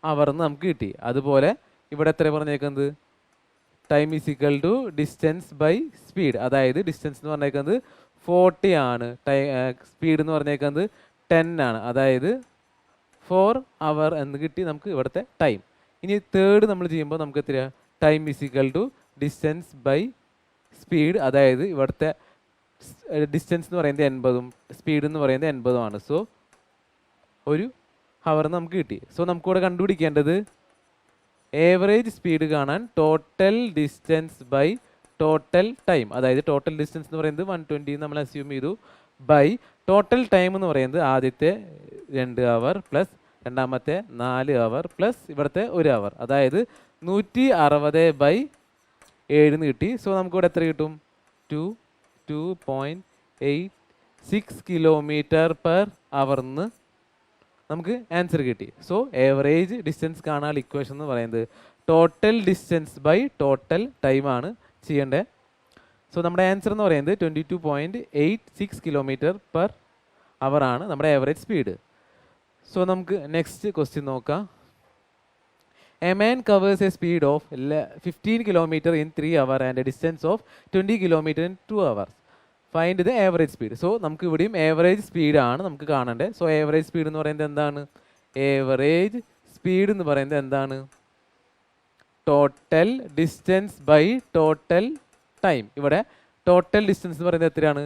hours നമുക്ക് കിട്ടി. അതുപോലെ ഇവിടെ എത്ര പറഞ്ഞേക്കുന്നത് time is equal to distance by speed, അതായത് ഡിസ്റ്റൻസ് എന്ന് പറഞ്ഞേക്കുന്നത് 40 ആണ്, സ്പീഡ് എന്ന് പറഞ്ഞേക്കുന്നത് 10 ആണ്, അതായത് 4 hours എന്ന് കിട്ടി നമുക്ക് ഇവിടുത്തെ ടൈം. ഇനി തേർഡ് നമ്മൾ ചെയ്യുമ്പോൾ നമുക്ക് എത്രയാണ് time is equal to distance by speed, അതായത് ഇവിടുത്തെ ഡിസ്റ്റൻസ് എന്ന് പറയുന്നത് 80ഉം സ്പീഡ് എന്ന് പറയുന്നത് 80ഉം ആണ്. സോ 1 hour നമുക്ക് കിട്ടി. സോ നമുക്കിവിടെ കണ്ടുപിടിക്കേണ്ടത് ഏവറേജ് സ്പീഡ് കാണാൻ total distance by total time, അതായത് ടോട്ടൽ ഡിസ്റ്റൻസ് എന്ന് പറയുന്നത് 120 നമ്മൾ അസ്യൂം ചെയ്തു, ബൈ ടോട്ടൽ ടൈം എന്ന് പറയുന്നത് ആദ്യത്തെ 2 അവർ പ്ലസ് രണ്ടാമത്തെ 4 അവർ പ്ലസ് ഇവിടുത്തെ 1 അവർ, അതായത് 160/7 കിട്ടി. സോ നമുക്കിവിടെ എത്ര കിട്ടും? 2.86 കിലോമീറ്റർ പെർ അവറിന് നമുക്ക് ആൻസർ കിട്ടി. സോ ഏവറേജ് ഡിസ്റ്റൻസ് കാണാനുള്ള ഇക്വേഷൻ എന്ന് പറയുന്നത് ടോട്ടൽ ഡിസ്റ്റൻസ് ബൈ ടോട്ടൽ ടൈമാണ് ചെയ്യേണ്ടത്. സോ നമ്മുടെ ആൻസർ എന്ന് പറയുന്നത് 22.86 കിലോമീറ്റർ പെർ അവർ ആണ് നമ്മുടെ ഏവറേജ് സ്പീഡ്. സോ നമുക്ക് നെക്സ്റ്റ് ക്വസ്റ്റ്യൻ നോക്കാം. A man covers a speed of 15 km in 3 hours and a distance of 20 km in 2 hours. Find the average speed. So നമുക്ക് ഇവിടെയും average speed ആണ് നമുക്ക് കാണേണ്ടത്. So average speed എന്ന് പറയുന്നത് എന്താണ്? ആവറേജ് സ്പീഡ് എന്ന് പറയുന്നത് എന്താണ്? Total distance by total time. ഇവിടെ ടോട്ടൽ ഡിസ്റ്റൻസ് എന്ന് പറയുന്നത് എത്രയാണ്?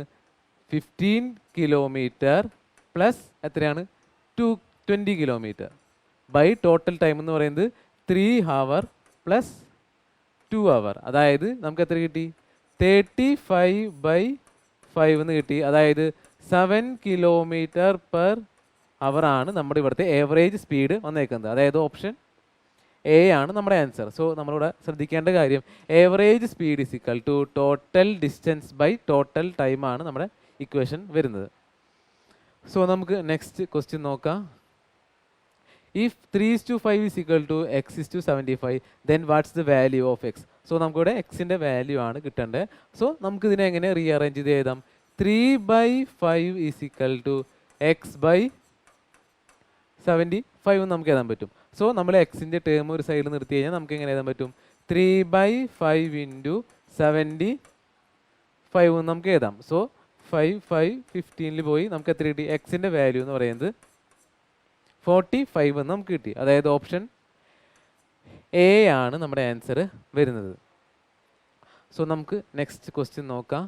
15 കിലോമീറ്റർ പ്ലസ് എത്രയാണ്? 20 കിലോമീറ്റർ ബൈ ടോട്ടൽ ടൈം എന്ന് പറയുന്നത് 3 hours പ്ലസ് 2 hours, അതായത് നമുക്ക് എത്ര കിട്ടി? 35/5 എന്ന് കിട്ടി, അതായത് 7 കിലോമീറ്റർ പെർ അവർ ആണ് നമ്മുടെ ഇവിടുത്തെ ഏവറേജ് സ്പീഡ് വന്നേക്കുന്നത്, അതായത് ഓപ്ഷൻ എ ആണ് നമ്മുടെ ആൻസർ. സോ നമ്മളിവിടെ ശ്രദ്ധിക്കേണ്ട കാര്യം average speed is equal to total distance by total time ആണ് നമ്മുടെ ഇക്വേഷൻ വരുന്നത്. സോ നമുക്ക് നെക്സ്റ്റ് ക്വസ്റ്റ്യൻ നോക്കാം. If 3:5 is equal to x is to 75, then what's the value of x? So നമുക്കിവിടെ എക്സിൻ്റെ വാല്യൂ ആണ് കിട്ടേണ്ടത്. സോ നമുക്ക് ഇതിനെ എങ്ങനെ റീഅറേഞ്ച് ചെയ്ത് എഴുതാം? 3/5 is equal to x by 75 നമുക്ക് എഴുതാൻ പറ്റും. സോ നമ്മൾ എക്സിൻ്റെ ടേം ഒരു സൈഡിൽ നിർത്തി കഴിഞ്ഞാൽ നമുക്ക് എങ്ങനെ എഴുതാൻ പറ്റും? 3/5 ഇൻറ്റു 75 നമുക്ക് എഴുതാം. സോ 5 15 പോയി നമുക്ക് എത്ര കിട്ടി? എക്സിൻ്റെ വാല്യൂ എന്ന് പറയുന്നത് 45 എന്ന് നമുക്ക് കിട്ടി, അതായത് ഓപ്ഷൻ എ ആണ് നമ്മുടെ ആൻസർ വരുന്നത്. സോ നമുക്ക് നെക്സ്റ്റ് ക്വസ്റ്റ്യൻ നോക്കാം.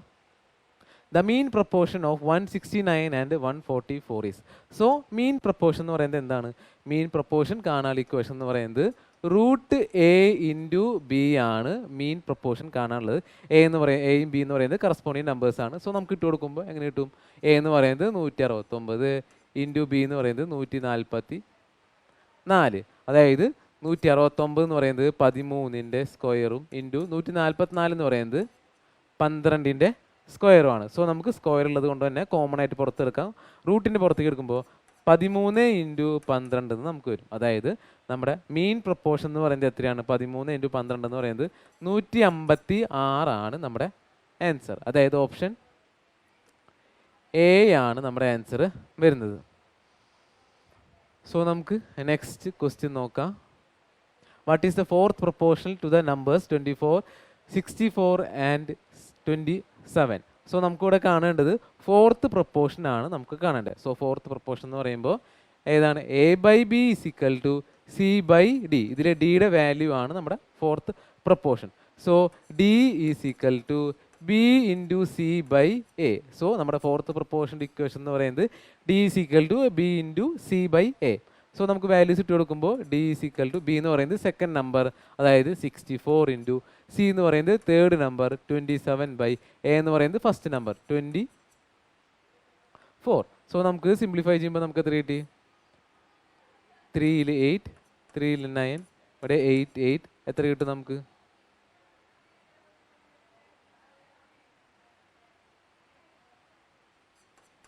The mean proportion of 169 and 144 is. So mean proportion എന്ന് പറയുന്നത് എന്താണ്? മീൻ പ്രപ്പോർഷൻ കാണാനുള്ള ഇക്വേഷൻ എന്ന് പറയുന്നത് റൂട്ട് എ ഇൻറ്റു ബി ആണ് മീൻ പ്രപ്പോർഷൻ കാണാനുള്ളത്. എയും ബി എന്ന് പറയുന്നത് കറസ്പോണ്ടിങ് നമ്പേഴ്സ് ആണ്. സോ നമുക്ക് ഇട്ട് കൊടുക്കുമ്പോൾ എങ്ങനെ കിട്ടും? എ എന്ന് പറയുന്നത് 169 ഇൻറ്റു ബി എന്ന് പറയുന്നത് 144, അതായത് 169 എന്ന് പറയുന്നത് 13ൻ്റെ സ്ക്വയറും ഇൻറ്റു 144 എന്ന് പറയുന്നത് 12ൻ്റെ സ്ക്വയറുമാണ്. സോ നമുക്ക് സ്ക്വയർ ഉള്ളത് കൊണ്ട് തന്നെ കോമൺ ആയിട്ട് പുറത്തെടുക്കാം. റൂട്ടിൻ്റെ പുറത്തേക്ക് എടുക്കുമ്പോൾ 13 ഇൻറ്റു 12 എന്ന് നമുക്ക് വരും, അതായത് നമ്മുടെ മീൻ പ്രപ്പോർഷൻ എന്ന് പറയുന്നത് എത്രയാണ്? 13 ഇൻറ്റു 12 എന്ന് പറയുന്നത് 156 ആണ് നമ്മുടെ ആൻസർ, അതായത് ഓപ്ഷൻ എ ആണ് നമ്മുടെ ആൻസർ വരുന്നത്. സോ നമുക്ക് നെക്സ്റ്റ് ക്വസ്റ്റ്യൻ നോക്കാം. What is the fourth proportion to the numbers 24, 64 and 27? So നമുക്കിവിടെ കാണേണ്ടത് ഫോർത്ത് പ്രപ്പോർഷൻ ആണ് നമുക്ക് കാണേണ്ടത്. സോ ഫോർത്ത് പ്രപ്പോർഷൻ എന്ന് പറയുമ്പോൾ ഏതാണ്? A/B is equal to C/D. ഇതിലെ ഡിയുടെ വാല്യൂ ആണ് നമ്മുടെ fourth proportion. So D is equal to B into C/A. So നമ്മുടെ ഫോർത്ത് പ്രപ്പോർഷൻ്റെ ഇക്വേഷൻ എന്ന് പറയുന്നത് D is equal to B into C/A. So നമുക്ക് വാല്യൂസ് ഇട്ട് കൊടുക്കുമ്പോൾ D is equal to B എന്ന് പറയുന്നത് സെക്കൻഡ് നമ്പർ, അതായത് 64 ഇൻറ്റു C എന്ന് പറയുന്നത് തേർഡ് നമ്പർ 27/A എന്ന് പറയുന്നത് ഫസ്റ്റ് നമ്പർ 24. സോ നമുക്ക് സിംപ്ലിഫൈ ചെയ്യുമ്പോൾ നമുക്ക് എത്ര കിട്ടി? 3ൽ 8, 3ൽ 9, ഇവിടെ 8 എത്ര കിട്ടും നമുക്ക്?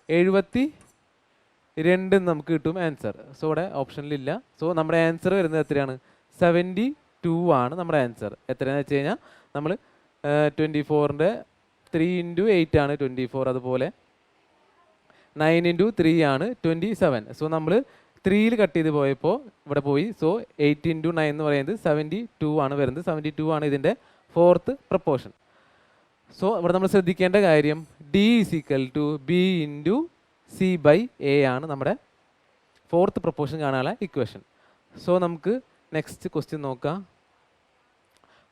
72 നമുക്ക് കിട്ടും ആൻസർ. സോ ഇവിടെ ഓപ്ഷനിലില്ല. സോ നമ്മുടെ ആൻസർ വരുന്നത് എത്രയാണ്? 72 ആണ് നമ്മുടെ ആൻസർ. എത്രയാണെന്ന് വെച്ച് കഴിഞ്ഞാൽ നമ്മൾ 24ൻ്റെ 3 ഇൻറ്റു 8 ആണ് 24, അതുപോലെ 9 ഇൻറ്റു 3 ആണ് 27. സോ നമ്മൾ 3ൽ കട്ട് ചെയ്ത് പോയപ്പോൾ ഇവിടെ പോയി. സോ 8 ഇൻറ്റു 9 എന്ന് പറയുന്നത് 72 ആണ് വരുന്നത്. 72 ആണ് ഇതിൻ്റെ ഫോർത്ത് പ്രപ്പോർഷൻ. സോ ഇവിടെ നമ്മൾ ശ്രദ്ധിക്കേണ്ട കാര്യം D is equal to B into C/A ആണ് നമ്മുടെ ഫോർത്ത് പ്രപ്പോർഷൻ കാണാനുള്ള ഇക്വേഷൻ. സോ നമുക്ക് നെക്സ്റ്റ് ക്വസ്റ്റ്യൻ നോക്കാം.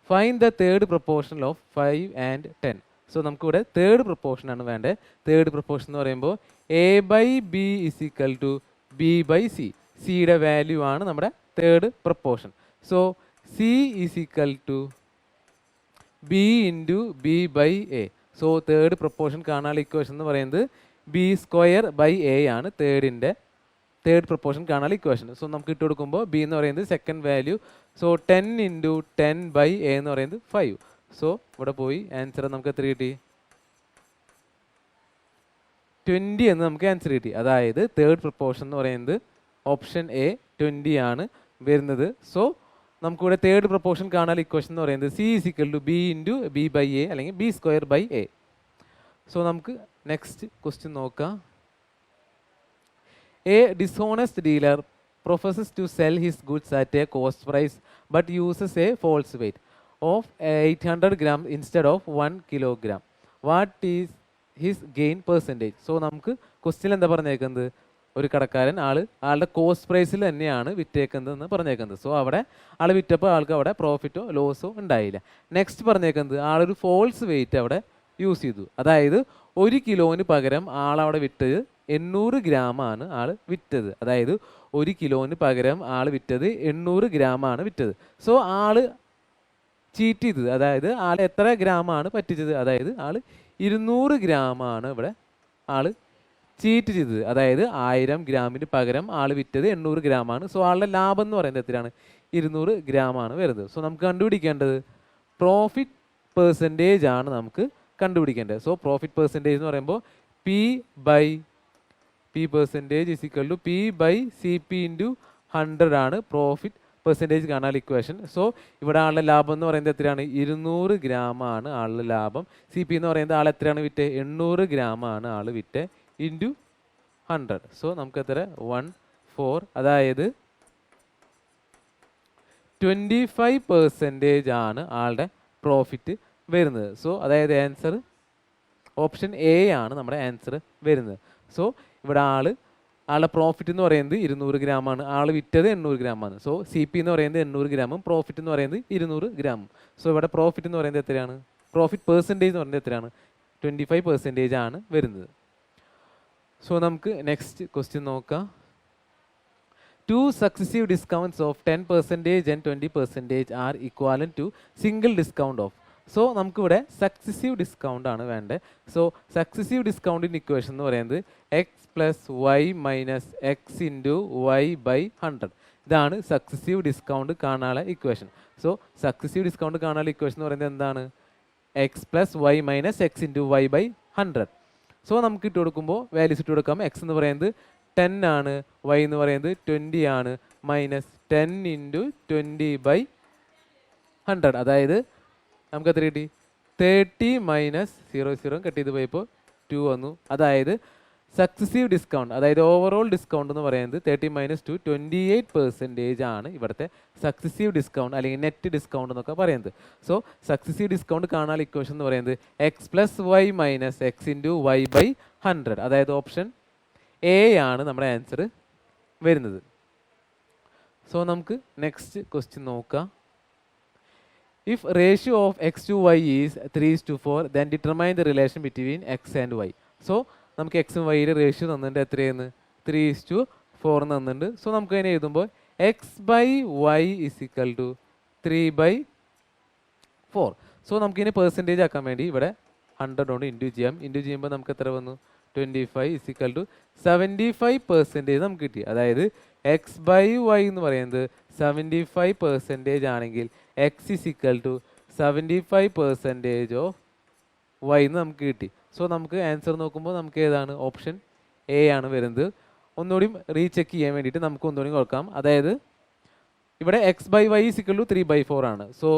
Find the third proportion of 5 and 10. So നമുക്കിവിടെ തേർഡ് പ്രപ്പോർഷൻ ആണ് വേണ്ടത്. തേർഡ് പ്രപ്പോർഷൻ എന്ന് പറയുമ്പോൾ A/B is equal to B/C. സിയുടെ വാല്യൂ ആണ് നമ്മുടെ third proportion. So C is equal to B into B by A. So third proportion കാണാനുള്ള equation എന്ന് പറയുന്നത് ബി സ്ക്വയർ ബൈ എ ആണ് തേർഡ് പ്രൊപ്പോർഷൻ കാണാനുള്ള ഇക്വേഷൻ. സോ നമുക്ക് ഇട്ട് കൊടുക്കുമ്പോൾ ബി എന്ന് പറയുന്നത് second value. So 10 into 10 by A എന്ന് പറയുന്നത് 5. സോ ഇവിടെ പോയി ആൻസർ നമുക്ക് എത്ര കിട്ടി? 20 എന്ന് നമുക്ക് ആൻസർ കിട്ടി. അതായത് തേർഡ് പ്രൊപ്പോർഷൻ എന്ന് പറയുന്നത് ഓപ്ഷൻ എ 20 ആണ് വരുന്നത്. സോ നമുക്കിവിടെ തേർഡ് പ്രൊപ്പോർഷൻ കാണാനുള്ള ഇക്വേഷൻ എന്ന് പറയുന്നത് C is equal to B into B by A അല്ലെങ്കിൽ B square by A. So നമുക്ക് നെക്സ്റ്റ് ക്വസ്റ്റ്യൻ നോക്കാം. A dishonest dealer professes to sell his goods at a cost price but uses a false weight of 800 grams instead of 1 kilogram. What is his gain percentage? So നമുക്ക് question എന്താ പറഞ്ഞേക്കുന്നത്? ഒരു കടക്കാരൻ ആളുടെ cost പ്രൈസിൽ തന്നെയാണ് വിറ്റേക്കുന്നതെന്ന് പറഞ്ഞേക്കുന്നത്. സോ അവിടെ ആൾ വിറ്റപ്പോൾ ആൾക്ക് അവിടെ പ്രോഫിറ്റോ ലോസോ ഉണ്ടായില്ല. നെക്സ്റ്റ് പറഞ്ഞേക്കുന്നത് ആളൊരു ഫോൾസ് വെയിറ്റ് അവിടെ യൂസ് ചെയ്തു. അതായത് 1 കിലോന് പകരം ആളവിടെ വിറ്റത് 800 ഗ്രാമാണ് ആൾ വിറ്റത്. അതായത് 1 കിലോന് പകരം ആൾ വിറ്റത് 800 ഗ്രാമാണ് വിറ്റത്. സോ ആള് ചീറ്റ് ചെയ്തത്, അതായത് ആൾ എത്ര ഗ്രാമാണ് പറ്റിച്ചത്? അതായത് ആൾ 200 ഗ്രാമാണ് ഇവിടെ ആൾ ചീറ്റ് ചെയ്തത്. അതായത് 1000 ഗ്രാമിന് പകരം ആൾ വിറ്റത് 800 ഗ്രാമാണ്. സോ ആളുടെ ലാഭം എന്ന് പറയുന്നത് എത്രയാണ്? 200 ഗ്രാമാണ് വരുന്നത്. സോ നമുക്ക് കണ്ടുപിടിക്കേണ്ടത് പ്രോഫിറ്റ് പെർസെൻറ്റേജ് ആണ് നമുക്ക് കണ്ടുപിടിക്കേണ്ടത്. സോ പ്രോഫിറ്റ് പെർസെൻറ്റേജ് എന്ന് പറയുമ്പോൾ P percentage is equal to P by C P into 100 ആണ് പ്രോഫിറ്റ് പെർസെൻറ്റേജ് കാണാൻ ഇക്വേഷൻ. സോ ഇവിടെ ആളുടെ ലാഭം എന്ന് പറയുന്നത് എത്രയാണ്? 200 ഗ്രാമാണ് ആളുടെ ലാഭം. സി പി എന്ന് പറയുന്നത് ആൾ എത്രയാണ് വിറ്റ്? 800 ഗ്രാമാണ് ആൾ വിറ്റ് ഇൻറ്റു 100. സോ നമുക്ക് എത്ര? 14. അതായത് 25% ആണ് ആളുടെ പ്രോഫിറ്റ് വരുന്നത്. സോ അതായത് ആൻസർ ഓപ്ഷൻ എ ആണ് നമ്മുടെ ആൻസർ വരുന്നത്. സോ ഇവിടെ ആളുടെ പ്രോഫിറ്റ് എന്ന് പറയുന്നത് 200 ഗ്രാമാണ്, ആൾ വിറ്റത് 800 ഗ്രാമാണ്. സോ സി പി എന്ന് പറയുന്നത് 800 ഗ്രാമും പ്രോഫിറ്റ് എന്ന് പറയുന്നത് 200 ഗ്രാമും. സോ ഇവിടെ പ്രോഫിറ്റ് എന്ന് പറയുന്നത് എത്രയാണ്? പ്രോഫിറ്റ് പെർസെൻറ്റേജ് എന്ന് പറയുന്നത് എത്രയാണ്? 25% ആണ് വരുന്നത്. സോ നമുക്ക് നെക്സ്റ്റ് ക്വസ്റ്റ്യൻ നോക്കാം. 2 successive discounts of 10% and 20% are equivalent to single discount of. So നമുക്കിവിടെ സക്സസീവ് ഡിസ്കൗണ്ട് ആണ് വേണ്ടത്. സോ സക്സസീവ് ഡിസ്കൗണ്ടിൻ്റെ ഇക്വേഷൻ എന്ന് പറയുന്നത് x plus y minus x into y by 100. ഇതാണ് സക്സസീവ് ഡിസ്കൗണ്ട് കാണാനുള്ള ഇക്വേഷൻ. സോ സക്സസീവ് ഡിസ്കൗണ്ട് കാണാനുള്ള ഇക്വേഷൻ എന്ന് പറയുന്നത് എന്താണ്? X plus y minus x into y by 100. So നമുക്ക് ഇട്ട് കൊടുക്കുമ്പോൾ വാല്യൂസ് ഇട്ട് കൊടുക്കാം. എക്സ് എന്ന് പറയുന്നത് 10 ആണ്, വൈ എന്ന് പറയുന്നത് 20 ആണ്, മൈനസ് 10 ഇൻറ്റു 20 ബൈ 100. അതായത് നമുക്ക് എത്ര കിട്ടി? 30 മൈനസ് 0 കട്ട് ചെയ്ത് പോയപ്പോൾ 2 വന്നു. അതായത് സക്സസീവ് ഡിസ്കൗണ്ട്, അതായത് ഓവറോൾ ഡിസ്കൗണ്ട് എന്ന് പറയുന്നത് 30 മൈനസ് 2 28% ആണ് ഇവിടുത്തെ സക്സസീവ് ഡിസ്കൗണ്ട് അല്ലെങ്കിൽ നെറ്റ് ഡിസ്കൗണ്ട് എന്നൊക്കെ പറയുന്നത്. സോ സക്സസീവ് ഡിസ്കൗണ്ട് കാണാനുള്ള ഇക്വേഷൻ എന്ന് പറയുന്നത് x plus y minus x into y by 100. അതായത് ഓപ്ഷൻ എ ആണ് നമ്മുടെ ആൻസർ വരുന്നത്. സോ നമുക്ക് നെക്സ്റ്റ് ക്വസ്റ്റ്യൻ നോക്കാം. If ratio of x to y is 3:4, then determine the relation between x and y. So നമുക്ക് എക്സും വൈയുടെ റേഷ്യോ തന്നിട്ടുണ്ട്. എത്രയാണ്? 3:4 തന്നിട്ടുണ്ട്. സോ നമുക്ക് അതിനെ എഴുതുമ്പോൾ x by y is equal to 3/4. So നമുക്കിതിനെ പെർസെൻറ്റേജ് ആക്കാൻ വേണ്ടി ഇവിടെ 100 കൊണ്ട് ഇൻറ്റു ചെയ്യാം. ഇൻറ്റു ചെയ്യുമ്പോൾ നമുക്ക് എത്ര വന്നു? 25 ഇസ് ഈക്വൽ ടു 75% നമുക്ക് കിട്ടി. അതായത് എക്സ് ബൈ വൈ എന്ന് പറയുന്നത് 75% ആണെങ്കിൽ x is equal to 75% of y എന്ന് നമുക്ക് കിട്ടി. സോ നമുക്ക് ആൻസർ നോക്കുമ്പോൾ നമുക്ക് ഏതാണ്? ഓപ്ഷൻ എ ആണ് വരുന്നത്. ഒന്നുകൂടി റീചെക്ക് ചെയ്യാൻ വേണ്ടിയിട്ട് നമുക്ക് ഒന്നുകൂടി കൊടുക്കാം. അതായത് ഇവിടെ x by y is equal to 3/4 ആണ്. So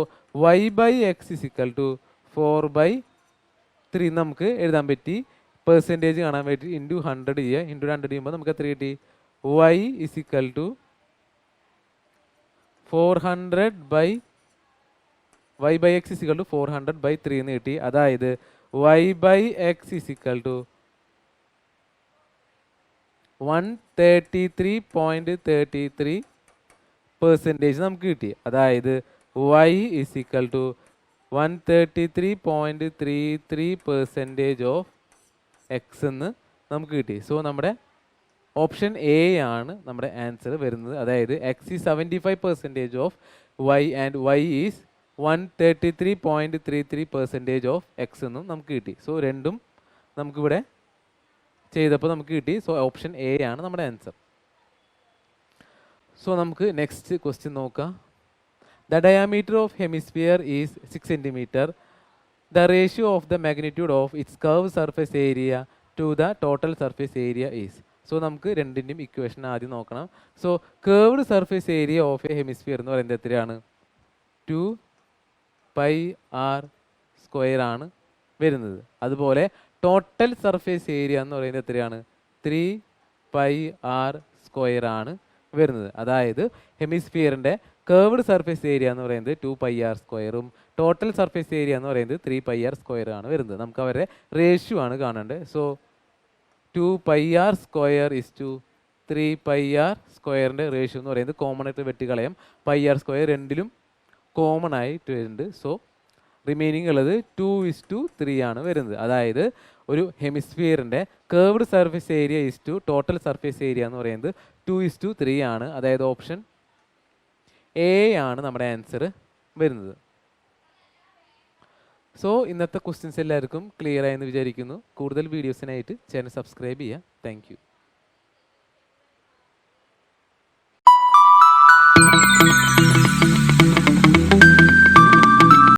y by x is equal to 4/3 നമുക്ക് എഴുതാൻ പറ്റി. പെർസെൻറ്റേജ് കാണാൻ വേണ്ടി ഇൻറ്റു 100 ചെയ്യുക. ഇൻറ്റു 100 ചെയ്യുമ്പോൾ നമുക്ക് എത്ര കിട്ടി? Y is equal to 400 by y by x is equal to 400/3 എന്ന് കിട്ടി. അതായത് y by x is equal to 133.33% നമുക്ക് കിട്ടി. അതായത് y is equal to 133.33% of x എന്ന് നമുക്ക് കിട്ടി. സോ നമ്മുടെ ഓപ്ഷൻ എ ആണ് നമ്മുടെ ആൻസർ വരുന്നത്. അതായത് x is 75% of y and y is 133.33% of x എന്നും നമുക്ക് കിട്ടി. സോ രണ്ടും നമുക്കിവിടെ ചെയ്തപ്പോൾ നമുക്ക് കിട്ടി. സോ ഓപ്ഷൻ എ ആണ് നമ്മുടെ ആൻസർ. സോ നമുക്ക് നെക്സ്റ്റ് ക്വസ്റ്റ്യൻ നോക്കാം. The diameter of hemisphere is 6 centimetre. The ratio of the magnitude of its curve surface area to the total surface area is. So നമുക്ക് രണ്ടിൻ്റെയും ഇക്വേഷൻ ആദ്യം നോക്കണം. So curved surface area of a hemisphere എന്ന് പറയുന്നത് എത്രയാണ്? 2πr² ആണ് വരുന്നത്. അതുപോലെ ടോട്ടൽ സർഫേസ് ഏരിയ എന്ന് പറയുന്നത് എത്രയാണ്? 3πr² ആണ് വരുന്നത്. അതായത് ഹെമിസ്ഫിയറിൻ്റെ കേർവ്ഡ് സർഫേസ് ഏരിയ എന്ന് പറയുന്നത് 2πr²ഉം ടോട്ടൽ സർഫേസ് ഏരിയ എന്ന് പറയുന്നത് 3πr² ആണ് വരുന്നത്. നമുക്ക് അവരുടെ റേഷ്യോ ആണ് കാണേണ്ടത്. സോ 2πr² 3πr² റേഷ്യോ എന്ന് പറയുന്നത് കോമൺ ആയിട്ട് വെട്ടിക്കളയാം. πr² രണ്ടിലും കോമൺ ആയിട്ട് വരുന്നുണ്ട്. സോ റിമൈനിങ് ഉള്ളത് 2:3 ആണ് വരുന്നത്. അതായത് ഒരു ഹെമിസ്ഫിയറിൻ്റെ curved surface area total surface area എന്ന് പറയുന്നത് 2:3 ആണ്. അതായത് ഓപ്ഷൻ എ ആണ് നമ്മുടെ ആൻസർ വരുന്നത്. സോ ഇന്നത്തെ ക്വസ്റ്റ്യൻസ് എല്ലാവർക്കും ക്ലിയർ ആയെന്ന് വിചാരിക്കുന്നു. കൂടുതൽ വീഡിയോസിനായിട്ട് ചാനൽ സബ്സ്ക്രൈബ് ചെയ്യുക. Thank you.